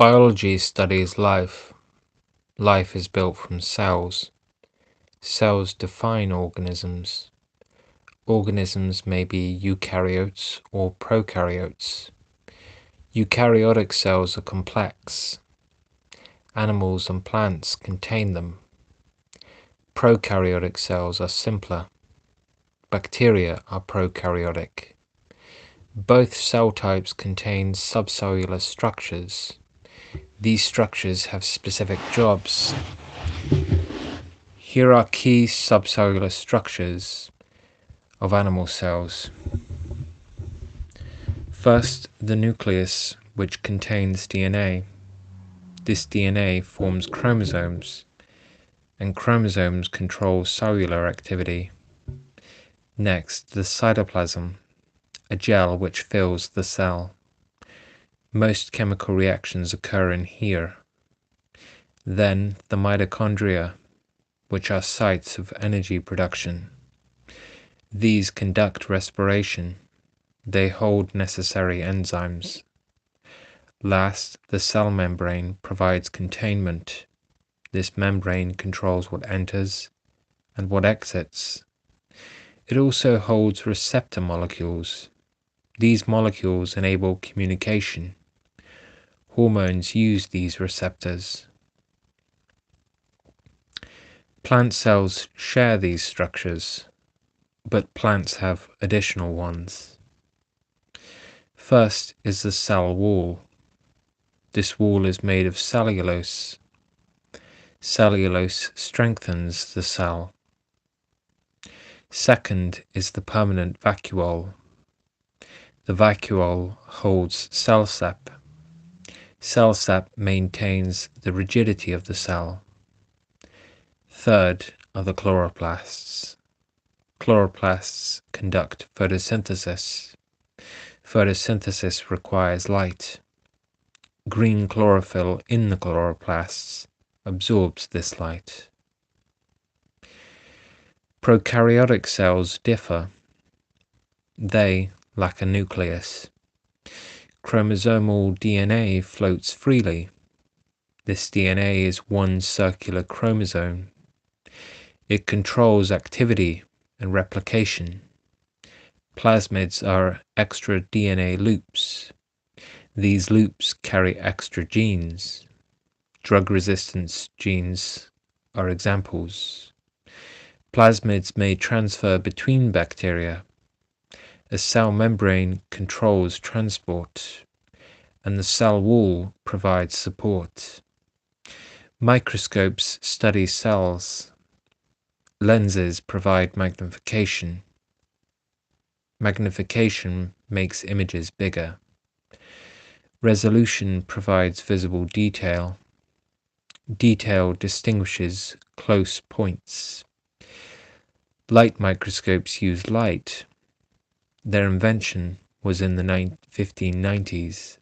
Biology studies life. Life is built from cells. Cells define organisms. Organisms may be eukaryotes or prokaryotes. Eukaryotic cells are complex. Animals and plants contain them. Prokaryotic cells are simpler. Bacteria are prokaryotic. Both cell types contain subcellular structures. These structures have specific jobs. Here are key subcellular structures of animal cells. First, the nucleus, which contains DNA. This DNA forms chromosomes, and chromosomes control cellular activity. Next, the cytoplasm, a gel which fills the cell. Most chemical reactions occur in here. Then, the mitochondria, which are sites of energy production. These conduct respiration. They hold necessary enzymes. Last, the cell membrane provides containment. This membrane controls what enters and what exits. It also holds receptor molecules. These molecules enable communication. Hormones use these receptors. Plant cells share these structures, but plants have additional ones. First is the cell wall. This wall is made of cellulose. Cellulose strengthens the cell. Second is the permanent vacuole. The vacuole holds cell sap. Cell sap maintains the rigidity of the cell. Third are the chloroplasts. Chloroplasts conduct photosynthesis. Photosynthesis requires light. Green chlorophyll in the chloroplasts absorbs this light. Prokaryotic cells differ. They lack a nucleus. Chromosomal DNA floats freely. This DNA is one circular chromosome. It controls activity and replication. Plasmids are extra DNA loops. These loops carry extra genes. Drug resistance genes are examples. Plasmids may transfer between bacteria. A cell membrane controls transport, and the cell wall provides support. Microscopes study cells. Lenses provide magnification. Magnification makes images bigger. Resolution provides visible detail. Detail distinguishes close points. Light microscopes use light. Their invention was in the 1590s.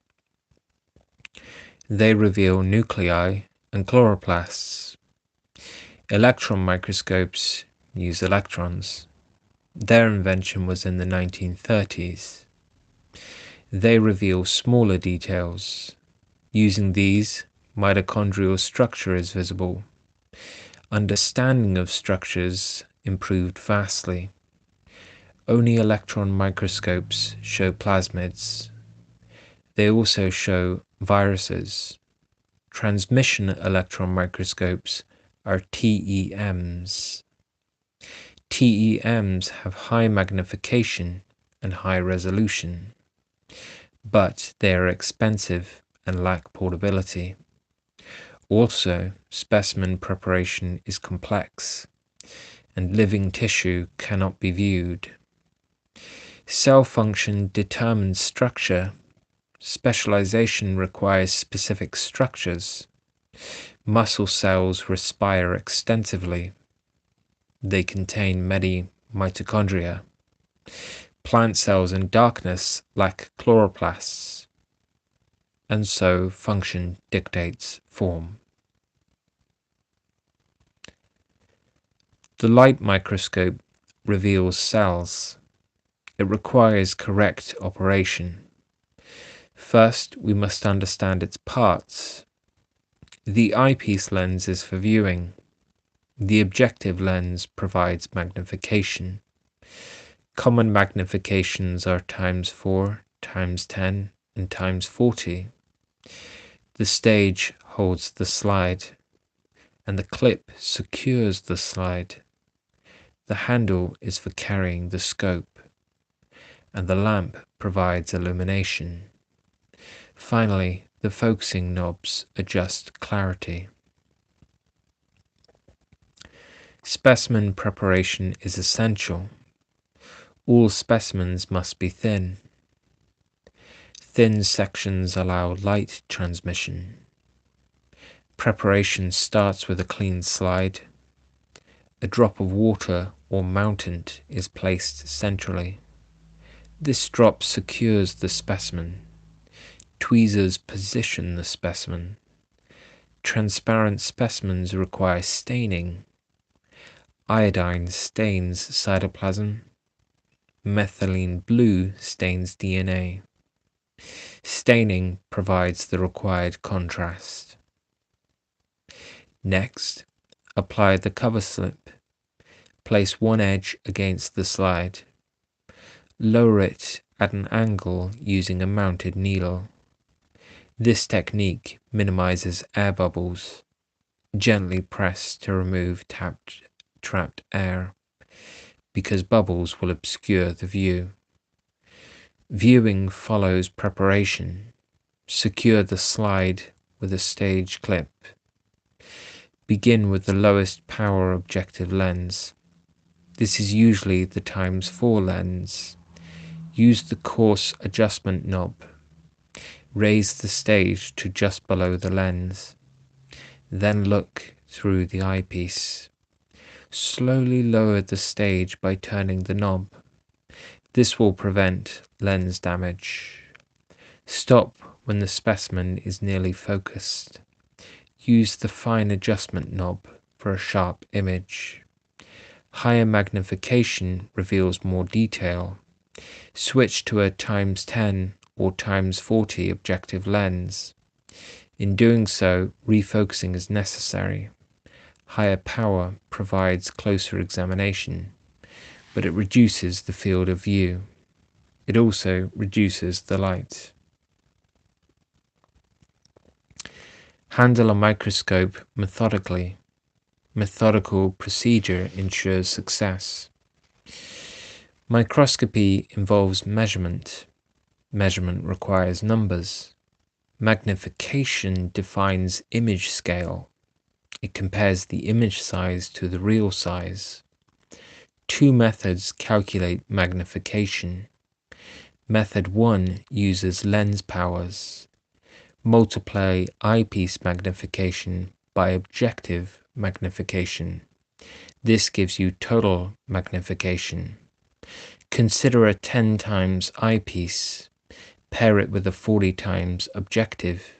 They reveal nuclei and chloroplasts. Electron microscopes use electrons. Their invention was in the 1930s. They reveal smaller details. Using these, mitochondrial structure is visible. Understanding of structures improved vastly. Only electron microscopes show plasmids. They also show viruses. Transmission electron microscopes are TEMs. TEMs have high magnification and high resolution, but they are expensive and lack portability. Also, specimen preparation is complex, and living tissue cannot be viewed. Cell function determines structure. Specialization requires specific structures. Muscle cells respire extensively. They contain many mitochondria. Plant cells in darkness lack chloroplasts, and so function dictates form. The light microscope reveals cells. It requires correct operation. First, we must understand its parts. The eyepiece lens is for viewing. The objective lens provides magnification. Common magnifications are ×4, ×10, and ×40. The stage holds the slide, and the clip secures the slide. The handle is for carrying the scope, and the lamp provides illumination. Finally, the focusing knobs adjust clarity. Specimen preparation is essential. All specimens must be thin. Thin sections allow light transmission. Preparation starts with a clean slide. A drop of water or mountant is placed centrally. This drop secures the specimen. Tweezers position the specimen. Transparent specimens require staining. Iodine stains cytoplasm. Methylene blue stains DNA. Staining provides the required contrast. Next, apply the cover slip. Place one edge against the slide. Lower it at an angle using a mounted needle. This technique minimizes air bubbles. Gently press to remove trapped air, because bubbles will obscure the view. Viewing follows preparation. Secure the slide with a stage clip. Begin with the lowest power objective lens. This is usually the ×4 lens. Use the coarse adjustment knob. Raise the stage to just below the lens. Then look through the eyepiece. Slowly lower the stage by turning the knob. This will prevent lens damage. Stop when the specimen is nearly focused. Use the fine adjustment knob for a sharp image. Higher magnification reveals more detail. Switch to a ×10 or ×40 objective lens. In doing so, refocusing is necessary. Higher power provides closer examination, but it reduces the field of view. It also reduces the light. Handle a microscope methodically. Methodical procedure ensures success. Microscopy involves measurement. Measurement requires numbers. Magnification defines image scale. It compares the image size to the real size. Two methods calculate magnification. Method 1 uses lens powers. Multiply eyepiece magnification by objective magnification. This gives you total magnification. Consider a 10 times eyepiece. Pair it with a 40 times objective.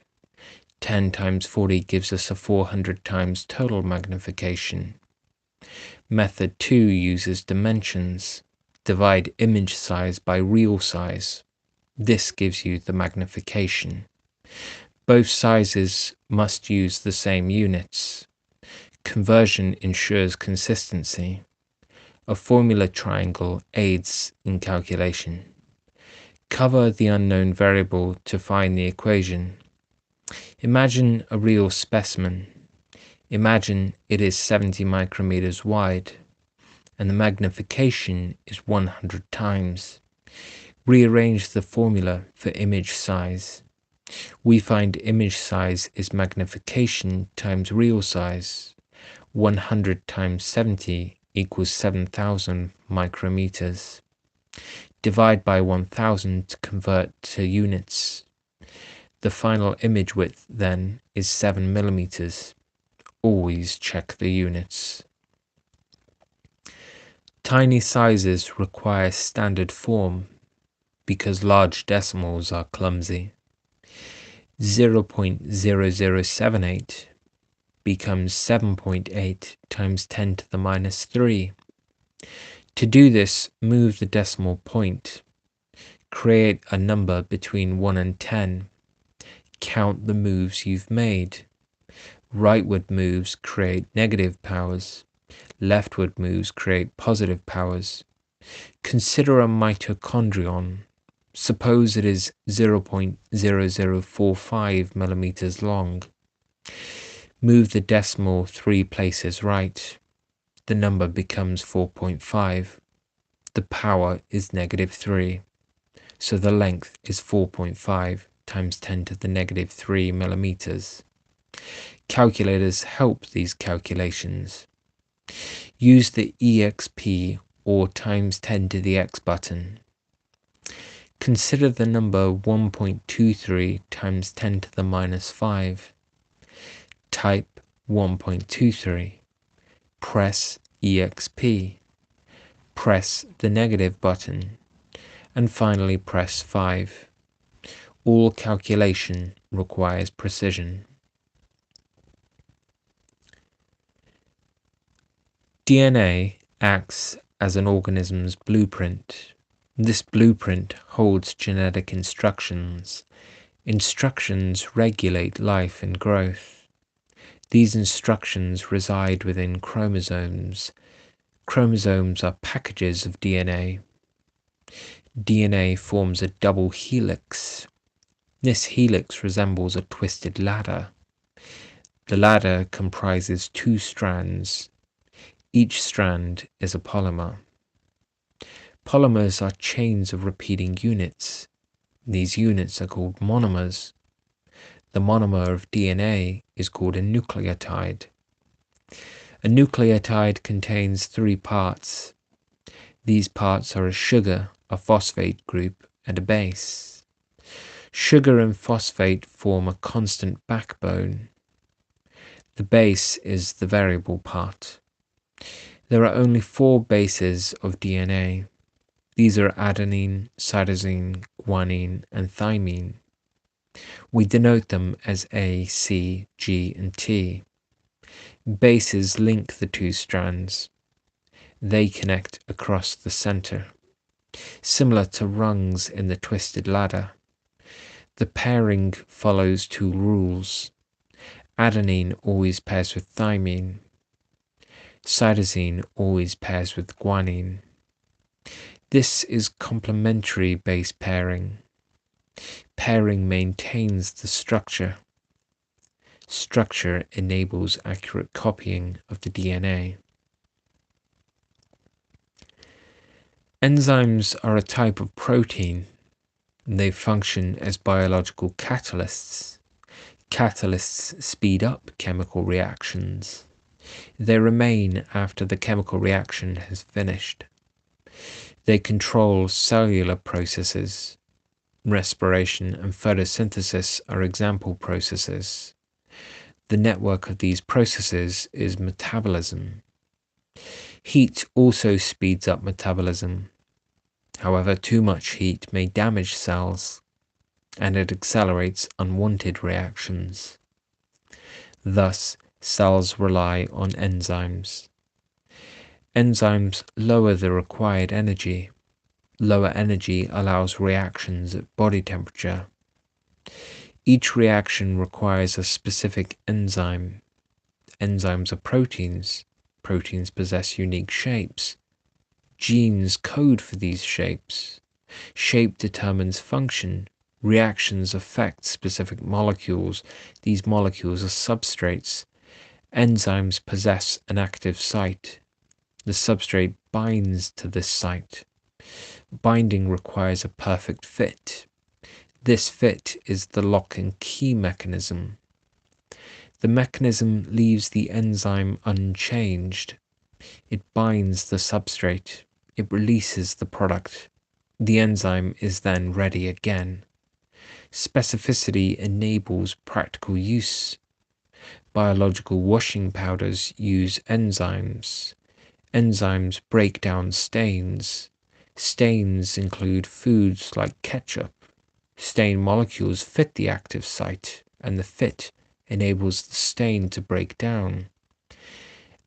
10 times 40 gives us a 400 times total magnification. Method 2 uses dimensions. Divide image size by real size. This gives you the magnification. Both sizes must use the same units. Conversion ensures consistency. A formula triangle aids in calculation. Cover the unknown variable to find the equation. Imagine a real specimen. Imagine it is 70 micrometers wide, and the magnification is 100 times. Rearrange the formula for image size. We find image size is magnification times real size. 100 times 70 equals 7,000 micrometers. Divide by 1,000 to convert to units. The final image width then is 7 millimeters. Always check the units. Tiny sizes require standard form because large decimals are clumsy. 0.0078 becomes 7.8 times 10 to the minus 3. To do this, move the decimal point. Create a number between 1 and 10. Count the moves you've made. Rightward moves create negative powers. Leftward moves create positive powers. Consider a mitochondrion. Suppose it is 0.0045 millimeters long. Move the decimal 3 places right. The number becomes 4.5. The power is -3. So the length is 4.5 times 10 to the -3 millimeters. Calculators help these calculations. Use the exp or times 10 to the x button. Consider the number 1.23 times 10 to the -5. Type 1.23. Press exp. Press the negative button. And finally press 5. All calculation requires precision. DNA acts as an organism's blueprint. This blueprint holds genetic instructions. Instructions regulate life and growth. These instructions reside within chromosomes. Chromosomes are packages of DNA. DNA forms a double helix. This helix resembles a twisted ladder. The ladder comprises 2 strands. Each strand is a polymer. Polymers are chains of repeating units. These units are called monomers. The monomer of DNA is called a nucleotide. A nucleotide contains 3 parts. These parts are a sugar, a phosphate group, and a base. Sugar and phosphate form a constant backbone. The base is the variable part. There are only 4 bases of DNA. These are adenine, cytosine, guanine, and thymine. We denote them as A, C, G, and T. Bases link the 2 strands. They connect across the center, similar to rungs in the twisted ladder. The pairing follows 2 rules. Adenine always pairs with thymine. Cytosine always pairs with guanine. This is complementary base pairing. Pairing maintains the structure. Structure enables accurate copying of the DNA. Enzymes are a type of protein. They function as biological catalysts. Catalysts speed up chemical reactions. They remain after the chemical reaction has finished. They control cellular processes. Respiration and photosynthesis are example processes. The network of these processes is metabolism. Heat also speeds up metabolism. However, too much heat may damage cells, and it accelerates unwanted reactions. Thus, cells rely on enzymes. Enzymes lower the required energy. Lower energy allows reactions at body temperature. Each reaction requires a specific enzyme. Enzymes are proteins. Proteins possess unique shapes. Genes code for these shapes. Shape determines function. Reactions affect specific molecules. These molecules are substrates. Enzymes possess an active site. The substrate binds to this site. Binding requires a perfect fit. This fit is the lock and key mechanism. The mechanism leaves the enzyme unchanged. It binds the substrate. It releases the product. The enzyme is then ready again. Specificity enables practical use. Biological washing powders use enzymes. Enzymes break down stains. Stains include foods like ketchup. Stain molecules fit the active site, and the fit enables the stain to break down.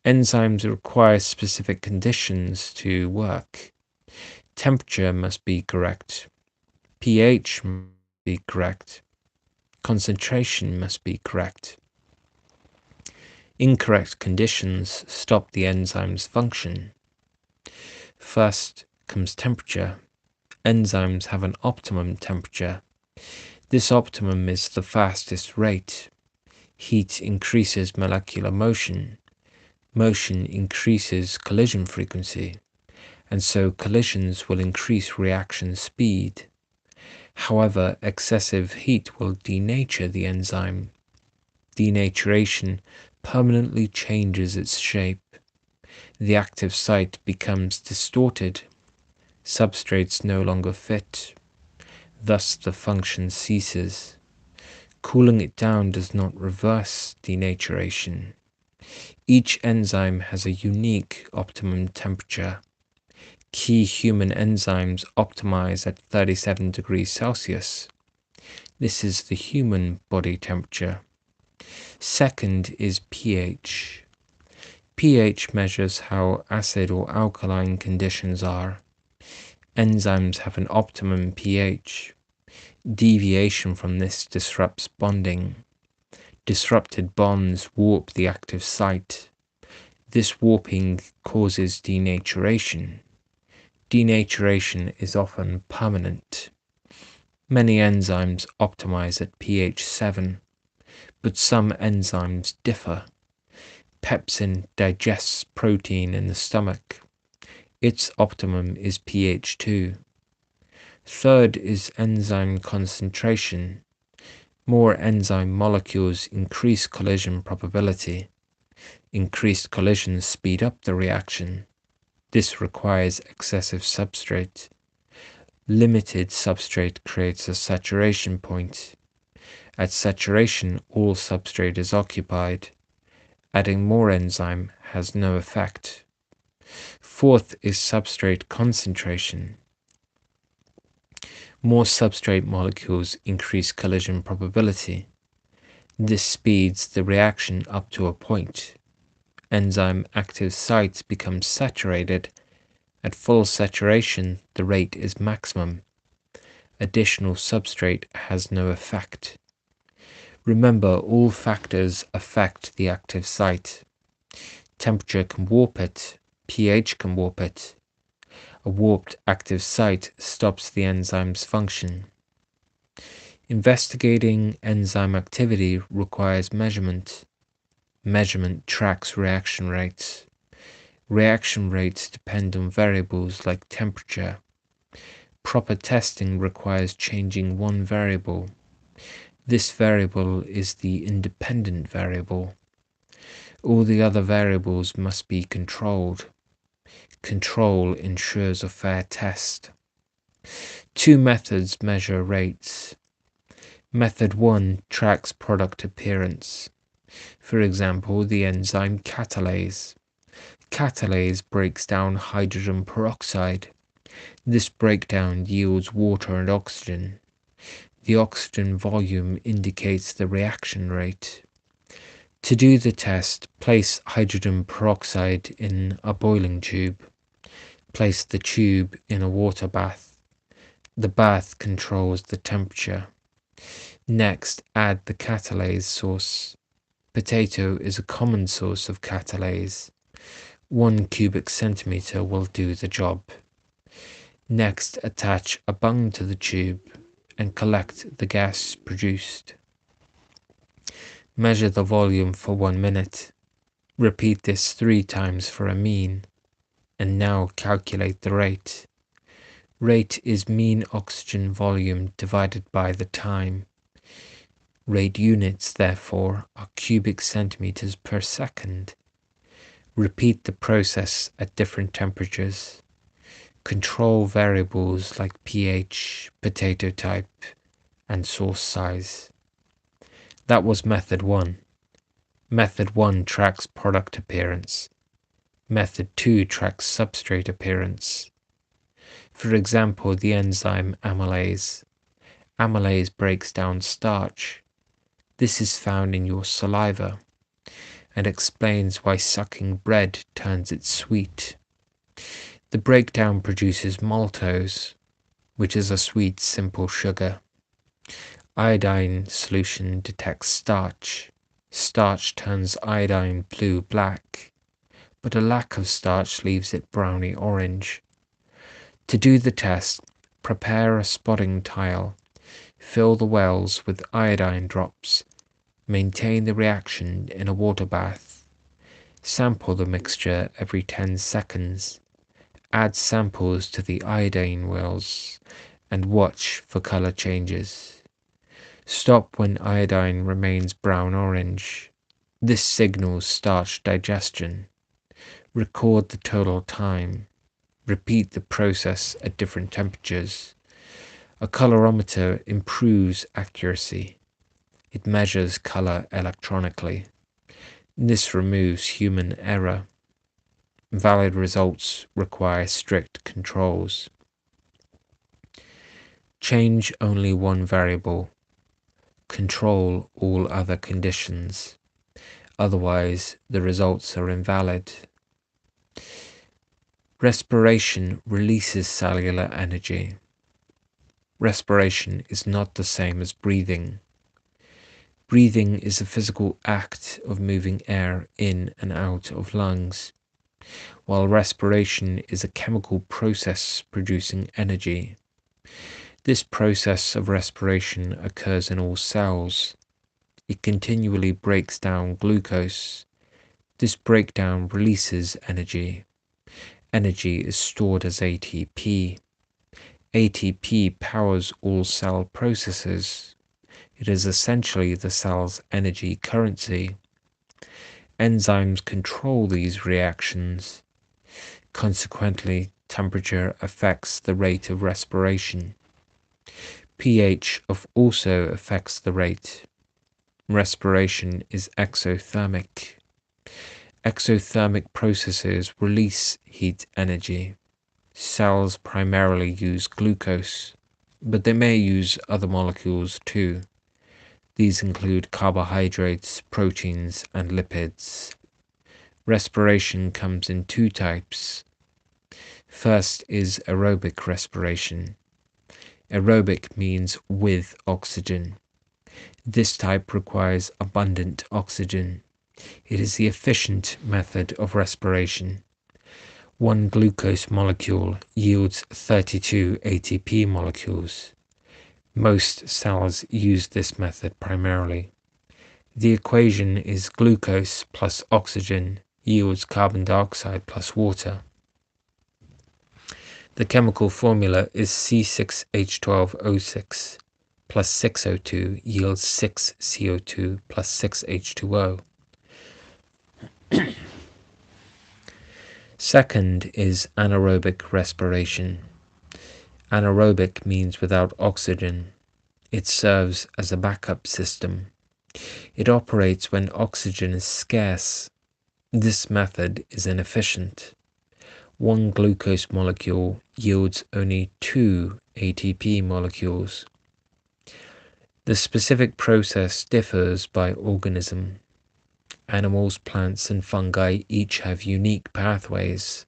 Enzymes require specific conditions to work. Temperature must be correct. pH must be correct. Concentration must be correct. Incorrect conditions stop the enzyme's function. First comes temperature. Enzymes have an optimum temperature. This optimum is the fastest rate. Heat increases molecular motion. Motion increases collision frequency, and so collisions will increase reaction speed. However, excessive heat will denature the enzyme. Denaturation permanently changes its shape. The active site becomes distorted. Substrates no longer fit. Thus the function ceases. Cooling it down does not reverse denaturation. Each enzyme has a unique optimum temperature. Key human enzymes optimize at 37 degrees Celsius. This is the human body temperature. Second is pH. pH measures how acid or alkaline conditions are. Enzymes have an optimum pH. Deviation from this disrupts bonding. Disrupted bonds warp the active site. This warping causes denaturation. Denaturation is often permanent. Many enzymes optimize at pH 7, but some enzymes differ. Pepsin digests protein in the stomach. Its optimum is pH 2. Third is enzyme concentration. More enzyme molecules increase collision probability. Increased collisions speed up the reaction. This requires excessive substrate. Limited substrate creates a saturation point. At saturation, all substrate is occupied. Adding more enzyme has no effect. Fourth is substrate concentration. More substrate molecules increase collision probability. This speeds the reaction up to a point. Enzyme active sites become saturated. At full saturation, the rate is maximum. Additional substrate has no effect. Remember, all factors affect the active site. Temperature can warp it. pH can warp it. A warped active site stops the enzyme's function. Investigating enzyme activity requires measurement. Measurement tracks reaction rates. Reaction rates depend on variables like temperature. Proper testing requires changing one variable. This variable is the independent variable. All the other variables must be controlled. Control ensures a fair test. Two methods measure rates. Method 1 tracks product appearance. For example, the enzyme catalase. Catalase breaks down hydrogen peroxide. This breakdown yields water and oxygen. The oxygen volume indicates the reaction rate. To do the test, place hydrogen peroxide in a boiling tube. Place the tube in a water bath. The bath controls the temperature. Next, add the catalase source. Potato is a common source of catalase. 1 cubic centimeter will do the job. Next, attach a bung to the tube and collect the gas produced. Measure the volume for 1 minute. Repeat this 3 times for a mean. And now calculate the rate. Rate is mean oxygen volume divided by the time. Rate units, therefore, are cubic centimeters per second. Repeat the process at different temperatures. Control variables like pH, potato type, and source size. That was method 1. Method 1 tracks product appearance. Method 2 tracks substrate appearance. For example, the enzyme amylase. Amylase breaks down starch. This is found in your saliva and explains why sucking bread turns it sweet. The breakdown produces maltose. which is a sweet, simple sugar. Iodine solution detects starch. Starch turns iodine blue-black, but a lack of starch leaves it browny orange. To do the test, prepare a spotting tile, fill the wells with iodine drops, maintain the reaction in a water bath, sample the mixture every 10 seconds, add samples to the iodine wells, and watch for color changes. Stop when iodine remains brown-orange. This signals starch digestion. Record the total time. Repeat the process at different temperatures. A colorimeter improves accuracy. It measures color electronically. This removes human error. Valid results require strict controls. Change only one variable. Control all other conditions. Otherwise, the results are invalid. Respiration releases cellular energy. Respiration is not the same as breathing. Breathing is a physical act of moving air in and out of lungs, while respiration is a chemical process producing energy. This process of respiration occurs in all cells. It continually breaks down glucose. This breakdown releases energy. Energy is stored as ATP. ATP powers all cell processes. It is essentially the cell's energy currency. Enzymes control these reactions. Consequently, temperature affects the rate of respiration. pH also affects the rate. Respiration is exothermic. Exothermic processes release heat energy. Cells primarily use glucose, but they may use other molecules too. These include carbohydrates, proteins, and lipids. Respiration comes in two types. First is aerobic respiration. Aerobic means with oxygen. This type requires abundant oxygen. It is the efficient method of respiration. One glucose molecule yields 32 ATP molecules. Most cells use this method primarily. The equation is glucose plus oxygen yields carbon dioxide plus water. The chemical formula is C6H12O6 plus 6O2 yields 6CO2 plus 6H2O. Second is anaerobic respiration. Anaerobic means without oxygen. It serves as a backup system. It operates when oxygen is scarce. This method is inefficient. One glucose molecule yields only 2 ATP molecules. The specific process differs by organism. Animals, plants, and fungi each have unique pathways.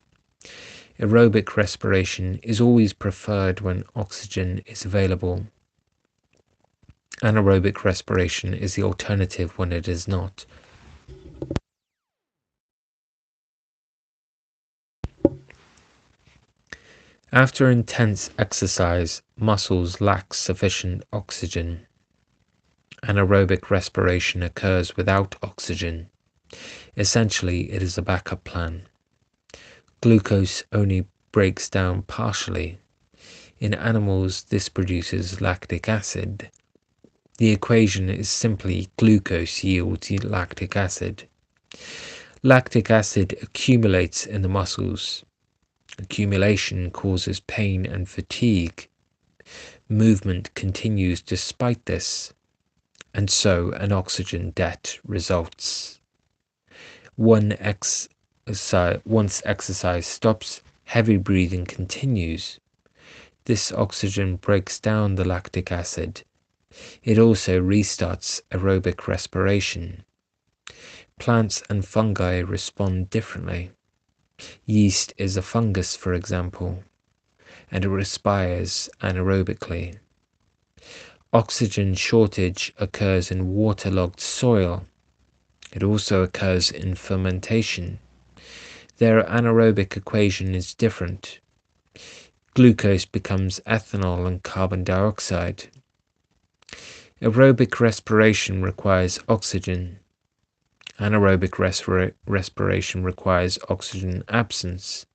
Aerobic respiration is always preferred when oxygen is available. Anaerobic respiration is the alternative when it is not. After intense exercise, muscles lack sufficient oxygen. Anaerobic respiration occurs without oxygen. Essentially, it is a backup plan. Glucose only breaks down partially. In animals, this produces lactic acid. The equation is simply glucose yields lactic acid. Lactic acid accumulates in the muscles. Accumulation causes pain and fatigue. Movement continues despite this, and so an oxygen debt results. Once exercise stops, heavy breathing continues. This oxygen breaks down the lactic acid. It also restarts aerobic respiration. Plants and fungi respond differently. Yeast is a fungus, for example. and it respires anaerobically. Oxygen shortage occurs in waterlogged soil. It also occurs in fermentation. Their anaerobic equation is different. Glucose becomes ethanol and carbon dioxide. Aerobic respiration requires oxygen. Anaerobic respiration requires oxygen absence.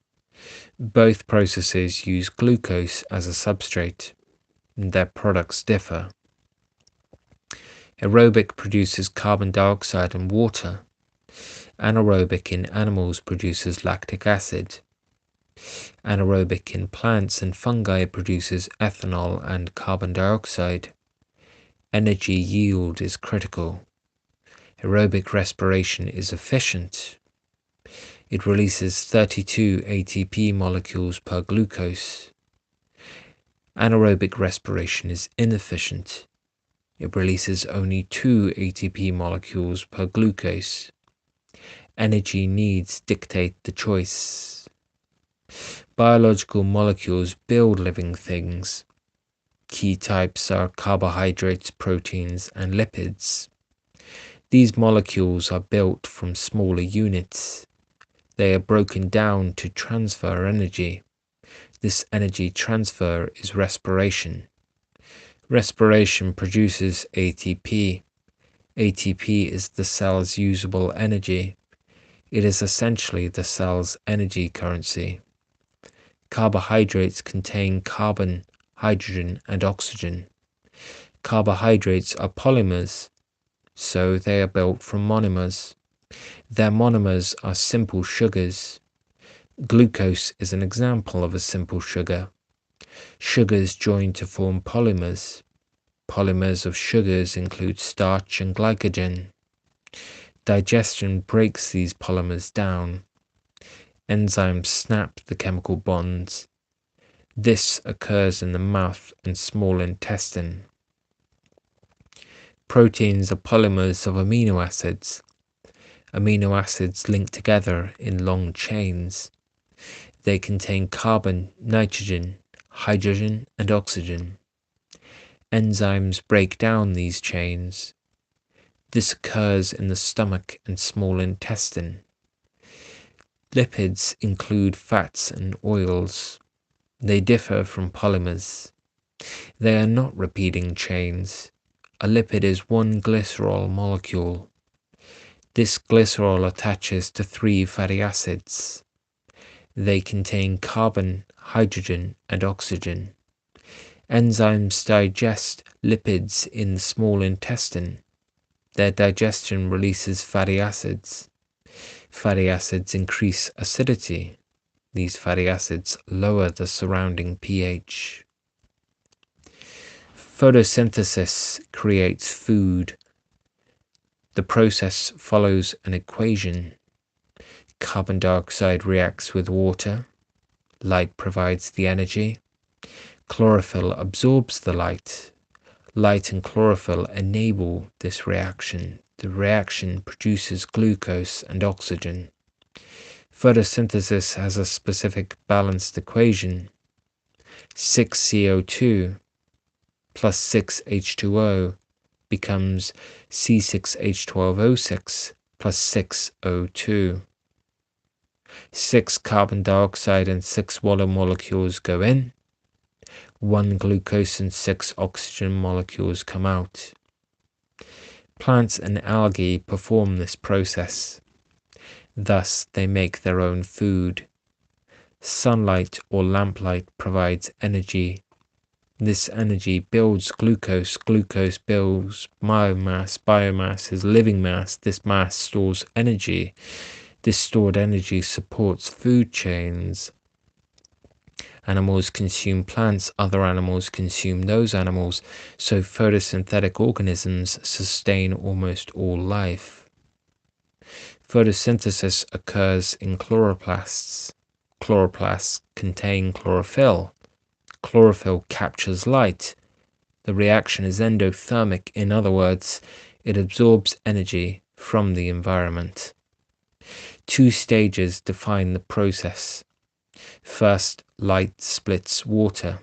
Both processes use glucose as a substrate. Their products differ. Aerobic produces carbon dioxide and water. Anaerobic in animals produces lactic acid. Anaerobic in plants and fungi produces ethanol and carbon dioxide. Energy yield is critical. Aerobic respiration is efficient. It releases 32 ATP molecules per glucose. Anaerobic respiration is inefficient. It releases only 2 ATP molecules per glucose. Energy needs dictate the choice. Biological molecules build living things. Key types are carbohydrates, proteins, and lipids. These molecules are built from smaller units. They are broken down to transfer energy. This energy transfer is respiration. Respiration produces ATP. ATP is the cell's usable energy. It is essentially the cell's energy currency. Carbohydrates contain carbon, hydrogen, and oxygen. Carbohydrates are polymers, so they are built from monomers. Their monomers are simple sugars. Glucose is an example of a simple sugar. Sugars join to form polymers. Polymers of sugars include starch and glycogen. Digestion breaks these polymers down. Enzymes snap the chemical bonds. This occurs in the mouth and small intestine. Proteins are polymers of amino acids. Amino acids link together in long chains. They contain carbon, nitrogen, hydrogen, and oxygen. Enzymes break down these chains. This occurs in the stomach and small intestine. Lipids include fats and oils. They differ from polymers. They are not repeating chains. A lipid is one glycerol molecule. This glycerol attaches to 3 fatty acids. They contain carbon, hydrogen, and oxygen. Enzymes digest lipids in the small intestine. Their digestion releases fatty acids. Fatty acids increase acidity. These fatty acids lower the surrounding pH. Photosynthesis creates food. The process follows an equation. Carbon dioxide reacts with water. Light provides the energy. Chlorophyll absorbs the light. Light and chlorophyll enable this reaction. The reaction produces glucose and oxygen. Photosynthesis has a specific balanced equation. 6CO2 plus 6H2O becomes C6H12O6 plus 6O2. 6 carbon dioxide and 6 water molecules go in. 1 glucose and 6 oxygen molecules come out. Plants and algae perform this process. Thus, they make their own food. Sunlight or lamplight provides energy. This energy builds glucose. Glucose builds biomass. Biomass is living mass. This mass stores energy. This stored energy supports food chains. Animals consume plants, other animals consume those animals, so photosynthetic organisms sustain almost all life. Photosynthesis occurs in chloroplasts. Chloroplasts contain chlorophyll. Chlorophyll captures light. The reaction is endothermic, in other words, it absorbs energy from the environment. 2 stages define the process. First, light splits water.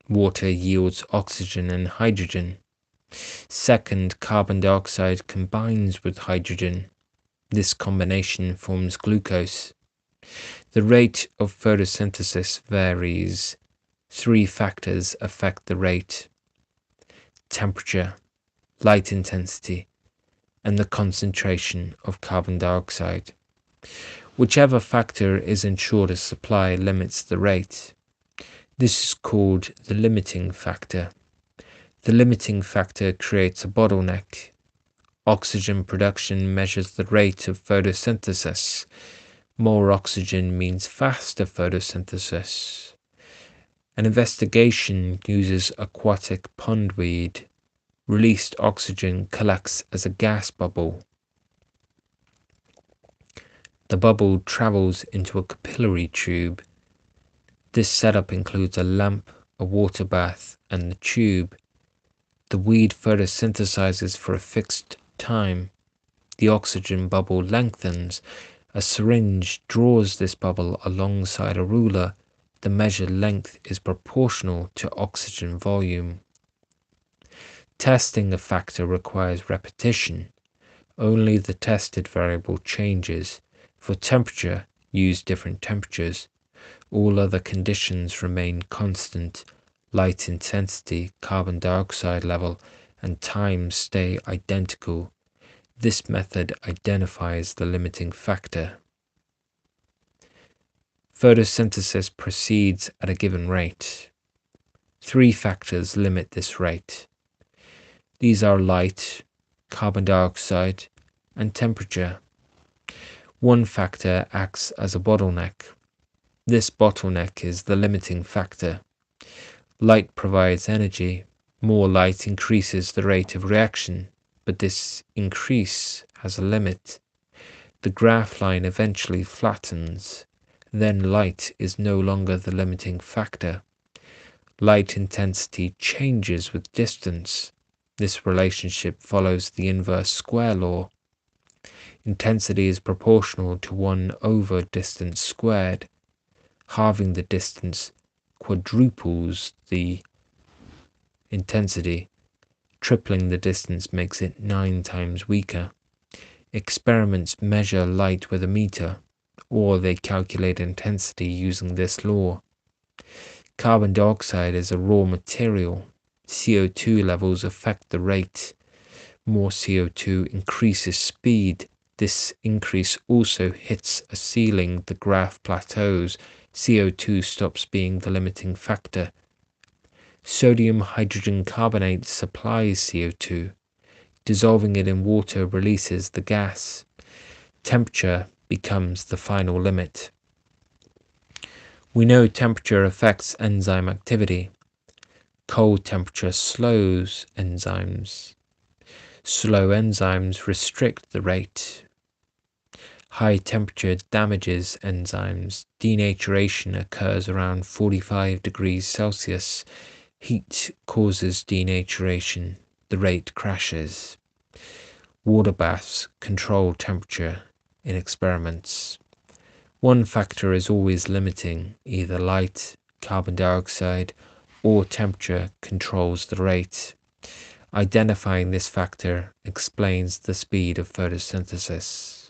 Water yields oxygen and hydrogen. Second, carbon dioxide combines with hydrogen. This combination forms glucose. The rate of photosynthesis varies. 3 factors affect the rate: temperature, light intensity, and the concentration of carbon dioxide. Whichever factor is in shorter supply limits the rate. This is called the limiting factor. The limiting factor creates a bottleneck. Oxygen production measures the rate of photosynthesis. More oxygen means faster photosynthesis. An investigation uses aquatic pondweed. Released oxygen collects as a gas bubble. The bubble travels into a capillary tube. This setup includes a lamp, a water bath, and the tube. The weed photosynthesizes for a fixed time. The oxygen bubble lengthens. A syringe draws this bubble alongside a ruler. The measured length is proportional to oxygen volume. Testing a factor requires repetition. Only the tested variable changes. For temperature, use different temperatures. All other conditions remain constant. Light intensity, carbon dioxide level, and time stay identical. This method identifies the limiting factor. Photosynthesis proceeds at a given rate. 3 factors limit this rate. These are light, carbon dioxide, and temperature. 1 factor acts as a bottleneck. This bottleneck is the limiting factor. Light provides energy. More light increases the rate of reaction, but this increase has a limit. The graph line eventually flattens. Then light is no longer the limiting factor. Light intensity changes with distance. This relationship follows the inverse square law. Intensity is proportional to 1 over distance squared. Halving the distance quadruples the intensity. Tripling the distance makes it 9 times weaker. Experiments measure light with a meter, or they calculate intensity using this law. Carbon dioxide is a raw material. CO2 levels affect the rate. More CO2 increases speed. This increase also hits a ceiling. The graph plateaus. CO2 stops being the limiting factor. Sodium hydrogen carbonate supplies CO2. Dissolving it in water releases the gas. Temperature becomes the final limit. We know temperature affects enzyme activity. Cold temperature slows enzymes. Slow enzymes restrict the rate. High temperature damages enzymes. Denaturation occurs around 45 degrees Celsius. Heat causes denaturation. The rate crashes. Water baths control temperature in experiments. 1 factor is always limiting. Either light, carbon dioxide, or temperature controls the rate. Identifying this factor explains the speed of photosynthesis.